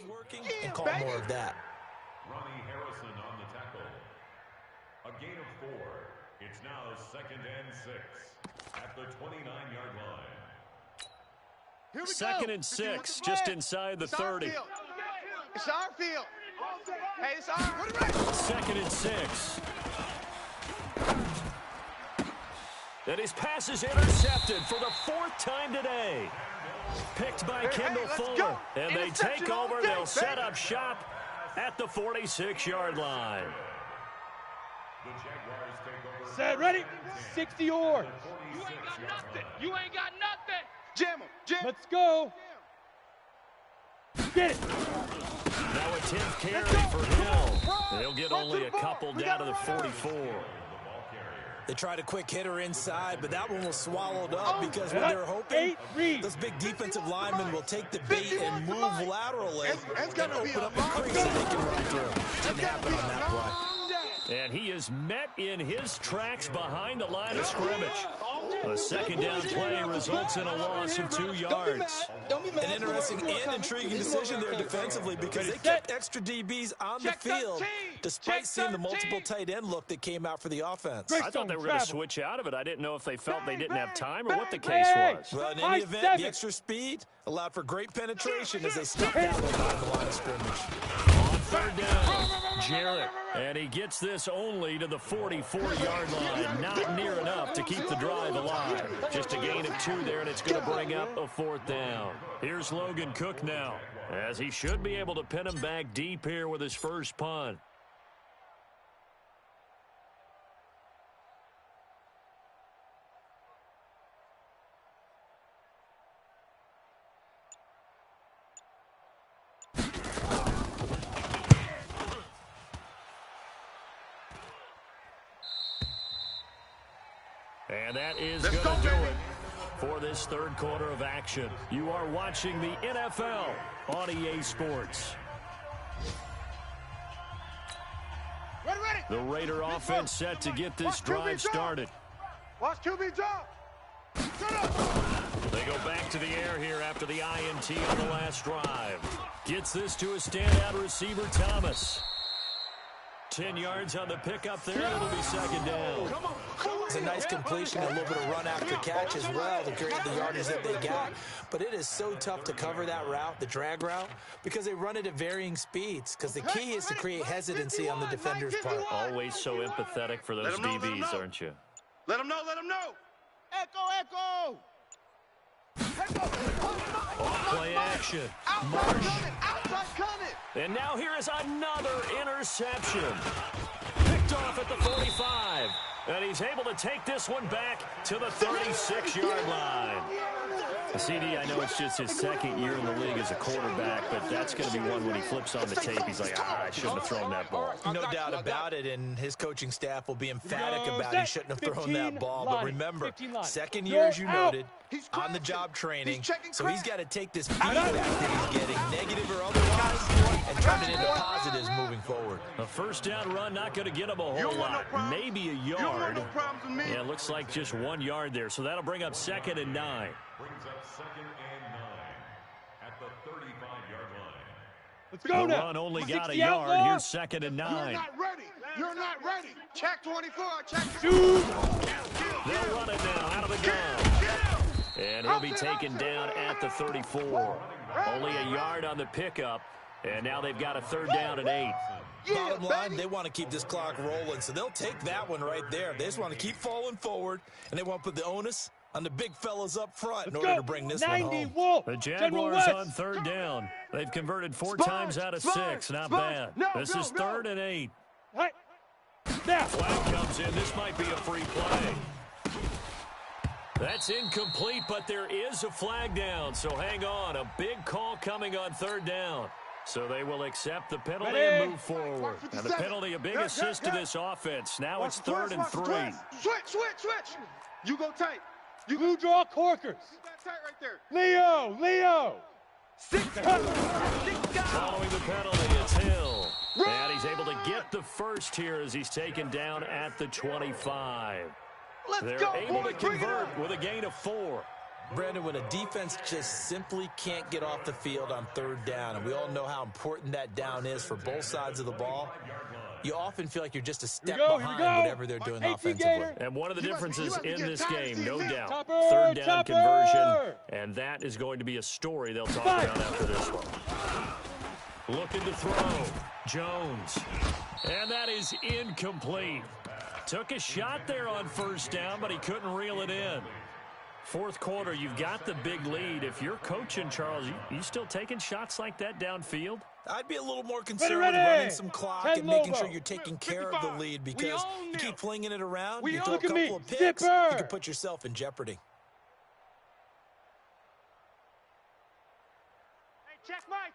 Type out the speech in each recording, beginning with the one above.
working and call more of that. Ronnie Harrison on the tackle. A gain of 4. It's now 2nd and 6 at the 29-yard line. 2nd and 6, just inside the 30. It's our field. Hey, it's our. 2nd and 6. And his pass is intercepted for the 4th time today. Picked by Kendall Fuller. And they take over. They'll set up shop at the 46-yard line. The Jaguars take over. Set, ready, 60 yards. You ain't got nothing. You ain't got nothing. Jam him. Let's go. Get it. Now a 10th carry for Hill. They'll get only a couple down to the 44. They tried a quick hitter inside, but that one was swallowed up because when they're hoping those big defensive linemen will take the bait and move laterally and open up a crease that they can run through. Didn't happen on that play. And he is met in his tracks behind the line of scrimmage. A 2nd down play results in a loss of 2 yards. An interesting and intriguing decision there defensively because they kept extra DBs on the field despite seeing the multiple tight end look that came out for the offense. I thought they were going to switch out of it. I didn't know if they felt they didn't have time or what the case was. Well, in any event, the extra speed allowed for great penetration as they stepped out behind the line of scrimmage. On 3rd down, Jarrett. And he gets this only to the 44-yard line. Not near enough to keep the drive alive. Just a gain of 2 there, and it's going to bring up a 4th down. Here's Logan Cook now, as he should be able to pin him back deep here with his first punt. And that is going to do it for this 3rd quarter of action. You are watching the NFL on EA Sports. The Raider offense set to get this drive started. Watch QB drop. They go back to the air here after the INT on the last drive. Gets this to a standout receiver, Thomas. 10 yards on the pickup there. It'll be 2nd down. It's a nice completion, a little bit of run after catch as well to create the yardage that they got. But it is so tough to cover that route, the drag route, because they run it at varying speeds. Because the key is to create hesitancy on the defender's part. Always so empathetic for those DBs, aren't you? Let them know. Let them know. Echo. Play action. Marsh. And now here is another interception. Picked off at the 45. And he's able to take this one back to the 36-yard line. CD, I know it's just his 2nd year in the league as a quarterback, but that's going to be one when he flips on the tape. He's like, I shouldn't have thrown that ball. No doubt about it, and his coaching staff will be emphatic about he shouldn't have thrown that ball. But remember, 2nd year, as you noted, on-the-job training, so he's got to take this feedback that he's getting, negative or otherwise, and turn it into positives moving forward. A 1st down run, not going to get him a whole lot. Maybe a yard. Yeah, it looks like just 1 yard there, so that'll bring up 2nd and 9. Brings up 2nd and 9 at the 35-yard line. Let's go the now. Run only got a yard. Here's 2nd and 9. You're not ready. Check 24. Check. Shoot. They'll run it now out of the gun. And he'll be taken down at the 34. Only a yard on the pickup. And now they've got a 3rd down and 8. Bottom line, they want to keep this clock rolling, so they'll take that one right there. They just want to keep falling forward, and they want to put the onus on the big fellas up front in order to bring this one home. Wolf. The Jaguars on 3rd down. They've converted 4 times out of 6. Not bad. This is 3rd and 8. Right. Now. Flag comes in. This might be a free play. That's incomplete, but there is a flag down, so hang on. A big call coming on 3rd down. So they will accept the penalty and move forward. And the penalty, a big assist to this offense. Now it's 3rd and 3. Switch. You go tight. You blue draw corkers. You got tight right there. Leo. 6 Following the penalty, it's Hill. And he's able to get the first here as he's taken down at the 25. They're able to convert with a gain of 4. Brandon, when a defense just simply can't get off the field on third down, and we all know how important that down is for both sides of the ball, you often feel like you're just a step behind whatever they're doing offensively. And one of the differences in this game, no doubt, third down conversion, and that is going to be a story they'll talk about after this one. Looking to throw, Jones, and that is incomplete. Took a shot there on first down, but he couldn't reel it in. Fourth quarter, you've got the big lead. If you're coaching, Charles, you still taking shots like that downfield? I'd be a little more concerned with running some clock and making sure you're taking care of the lead, because you keep flinging it around, you throw a couple of picks, you can put yourself in jeopardy. Hey, check Mike.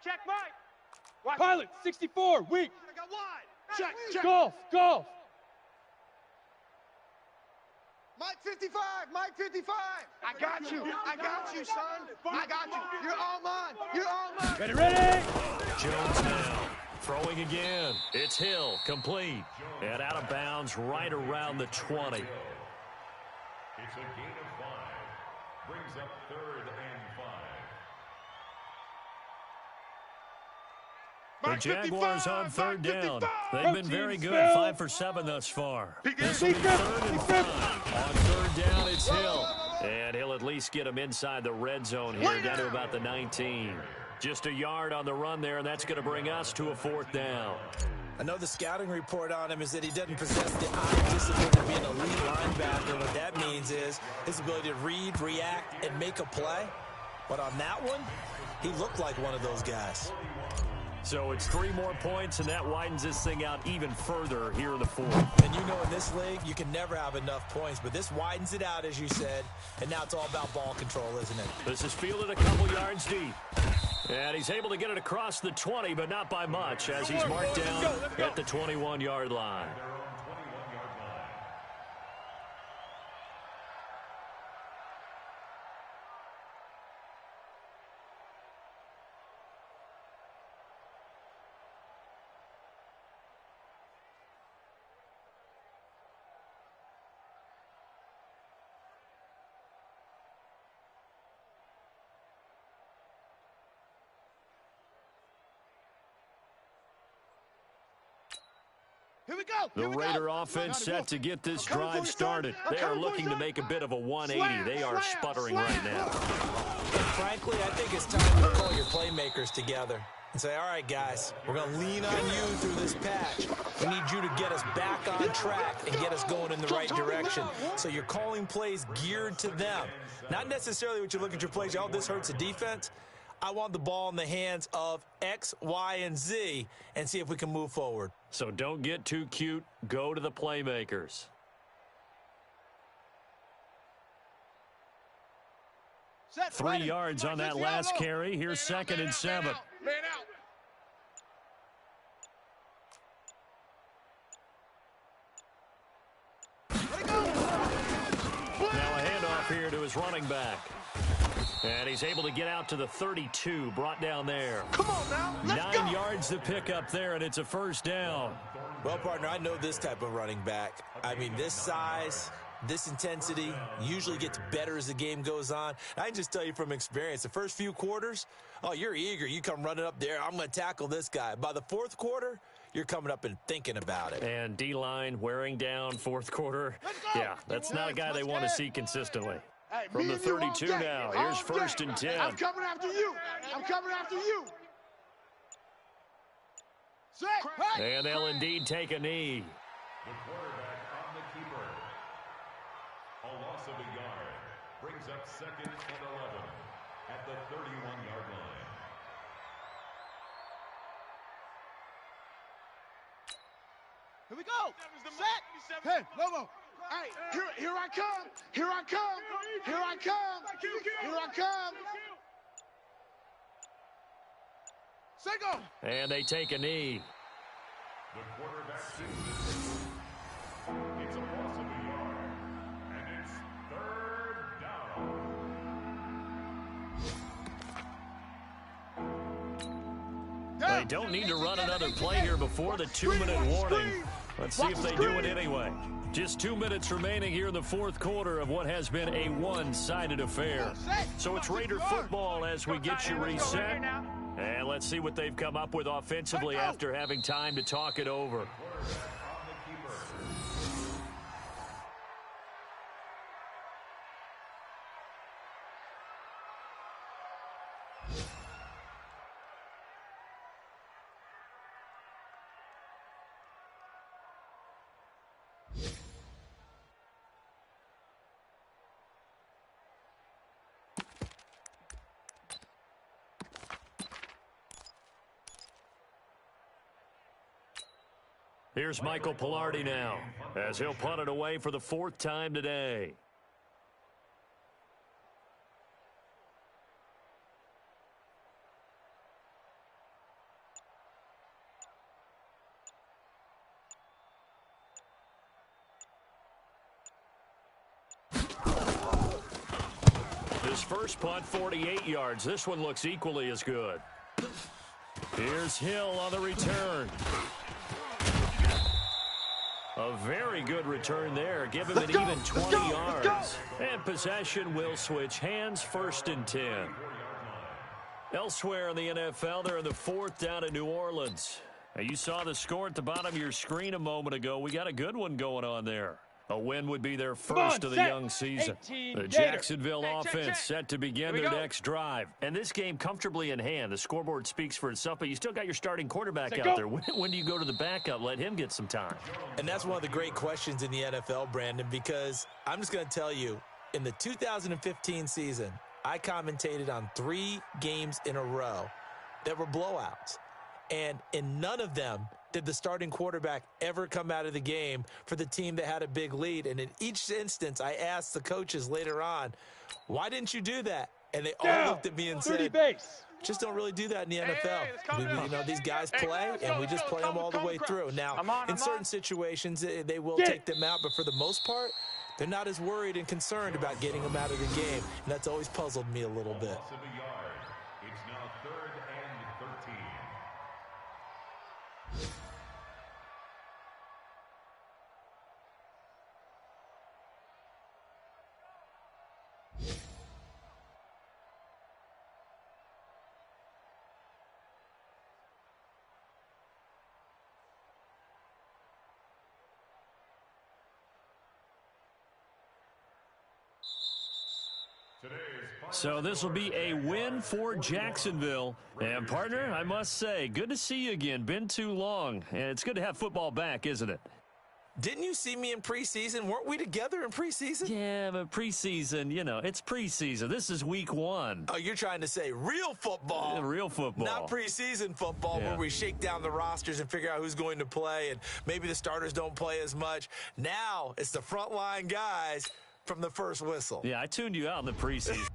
Pilot, 64, weak. I got wide. Check. Golf. Mike 55, Mike 55. I got you, son. I got you. You're all mine. Ready. Jones now throwing again. It's Hill, complete, and out of bounds right around the 20. It's a gain of 5. Brings up 3rd and 5. The Jaguars on third down. They've been very good, 5 for 7 thus far. This will be 3rd and 5. On third down, it's Hill. And he'll at least get him inside the red zone here, down to about the 19. Just a yard on the run there, and that's going to bring us to a 4th down. I know the scouting report on him is that he doesn't possess the eye discipline to be an elite linebacker. What that means is his ability to read, react, and make a play. But on that one, he looked like one of those guys. So it's 3 more points, and that widens this thing out even further here in the 4th. And you know in this league, you can never have enough points, but this widens it out, as you said, and now it's all about ball control, isn't it? This is fielded a couple yards deep. And he's able to get it across the 20, but not by much, as he's marked down at the 21-yard line. Here we go. The Raider offense set to get this drive started. They are looking to make a bit of a 180. They are sputtering right now. And frankly, I think it's time to call your playmakers together and say, all right, guys, we're going to lean on you through this patch. We need you to get us back on track and get us going in the right direction. So you're calling plays geared to them. Not necessarily what you look at your plays, oh, this hurts the defense. I want the ball in the hands of X, Y, and Z and see if we can move forward. So don't get too cute. Go to the playmakers. Set, 3 yards on that last carry. Here's 2nd and 7. Man out. Now a handoff here to his running back. And he's able to get out to the 32, brought down there. Come on now, let's 9 yards to pick up there, and it's a 1st down. Well, partner, I know this type of running back. I mean, this size, this intensity usually gets better as the game goes on. I can just tell you from experience, the first few quarters, oh, you're eager. You come running up there, I'm going to tackle this guy. By the 4th quarter, you're coming up and thinking about it. And D-line wearing down 4th quarter. Yeah, that's not a guy they want to see consistently. Hey, From the 32 now, here's 1st and 10. I'm coming after you. Set. Hey. And they'll indeed take a knee. The quarterback on the keeper. A loss of a yard. Brings up 2nd and 11 at the 31-yard line. Here we go. Set. Hey, Lobo. Hey, here I come. Here I come. Say go. And they take a knee. The quarterback sits. It's a loss of a yard. And it's 3rd down. They don't need to run another play here before the 2-minute warning. Let's see if they do it anyway. Just 2 minutes remaining here in the fourth quarter of what has been a one-sided affair. So it's Raider football as we get you reset. And let's see what they've come up with offensively after having time to talk it over. Here's Michael Pilardi now, as he'll punt it away for the fourth time today. His first punt, 48 yards. This one looks equally as good. Here's Hill on the return. A very good return there. Give him an even 20 yards. And possession will switch hands, 1st and 10. Elsewhere in the NFL, they're in the fourth down in New Orleans. Now, you saw the score at the bottom of your screen a moment ago. We got a good one going on there. A win would be their first of the young season. The Jacksonville offense set to begin their next drive. And this game comfortably in hand. The scoreboard speaks for itself, but you still got your starting quarterback out there. When do you go to the backup? Let him get some time. And that's one of the great questions in the NFL, Brandon, because I'm just going to tell you, in the 2015 season, I commentated on 3 games in a row that were blowouts. And in none of them did the starting quarterback ever come out of the game for the team that had a big lead. And in each instance, I asked the coaches later on, why didn't you do that? And they all looked at me and said, just don't really do that in the NFL. You know, these guys play, and we just play them all the way through. Now, in certain situations, they will take them out, but for the most part, they're not as worried and concerned about getting them out of the game. And that's always puzzled me a little bit. It's now 3rd and 13. So this will be a win for Jacksonville. And, partner, I must say, good to see you again. Been too long. And it's good to have football back, isn't it? Didn't you see me in preseason? Weren't we together in preseason? Yeah, but preseason, you know, it's preseason. This is week 1. Oh, you're trying to say real football. Real football. Not preseason football where we shake down the rosters and figure out who's going to play, and maybe the starters don't play as much. Now it's the frontline guys from the first whistle. Yeah, I tuned you out in the preseason.